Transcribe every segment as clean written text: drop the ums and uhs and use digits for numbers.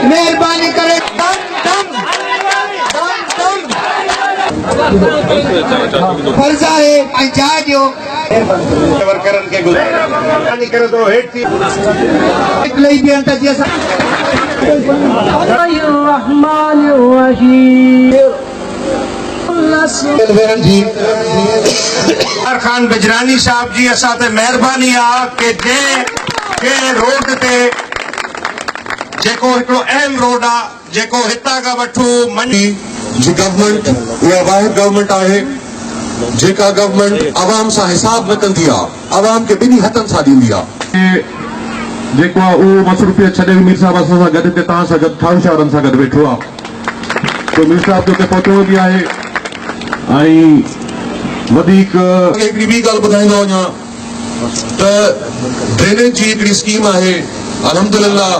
मेहरबानी करे फर्जा है पंचायत जो वर्करन के गुजारनी करे तो हेड थी लई भी अंत जैसा खान बिजरानी साहब जी असा ते मेहरबानी आ के रोड ते जेको हिकिड़ो अहम रोड आ जेको हितां खां वठो मनी जी गवर्नमेंट उहा वाहिद गवर्नमेंट आहे जेका गवर्नमेंट आवाम सां हिसाब न कंदी आहे आवाम खे ॿिन्ही हथनि सां ॾींदी आहे जेको आहे उहो मसरूफ़ियत छॾे मीर साहिब असां सां गॾु हिते तव्हां सां गॾु ठाहुशा वारनि सां गॾु वेठो आहे तो मीर साहिब जो हुते पहुतो बि आहे ऐं वधीक हिकिड़ी ॿी ॻाल्हि ॿुधाईंदो वञा त ड्रेनेज जी हिकिड़ी स्कीम आहे अल्हम्दुलिल्लाह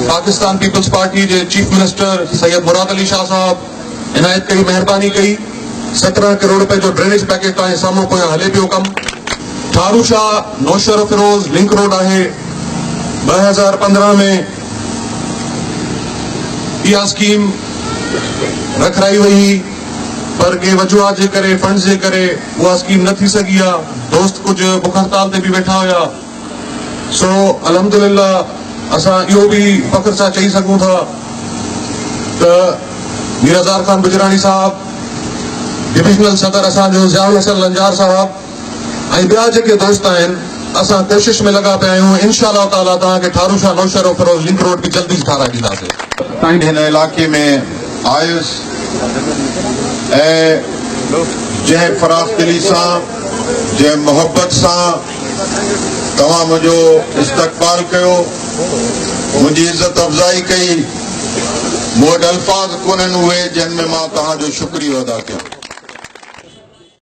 पाकिस्तान पीपल्स पार्टी के चीफ मिनिस्टर सैयद मुराद अली शाह साहब इनायत कई मेहरबानी कई 17 करोड़ रुपए जो ड्रेनेज पैकेज तव्हांजे साम्हूं पोयां हले पियो कमु ठारू शाह नौशर फिरोज लिंक रोड आहे 2015 में इहा स्कीम रखाई वही पर के वजूहात जे करे फंड्स जे करे उहा स्कीम न थी सघी आहे दोस्त कुछ बुख हड़ताल ते भी वेठा हुया सो अल्हम्दुलिल्लाह असां इहो भी फख्र सां चई सघूं था त मीर अज़ार खान बिजरानी साहब डिविजनल सदर असांजो ज़ियाउल हसन लंजार साहब ऐं ॿिया जेके दोस्त आहिनि असां कोशिश में लगा पिया आहियूं इंशाअल्लाह ताला तव्हांखे ठारूशा नौशर फिरोज लिंक रोड भी जल्दी ठाराए ॾींदासीं हिन इलाके में आयुसि ऐं जंहिं फराख़ दिली सां जंहिं मोहब्बत सां तव्हां मुंहिंजो इस्तक़बाल कयो मुंहिंजी इज़त अफ़ज़ाई कई मूं वटि अल्फाज़ कोन्हनि उहे जिन में मां तव्हांजो शुक्रियो अदा कयां।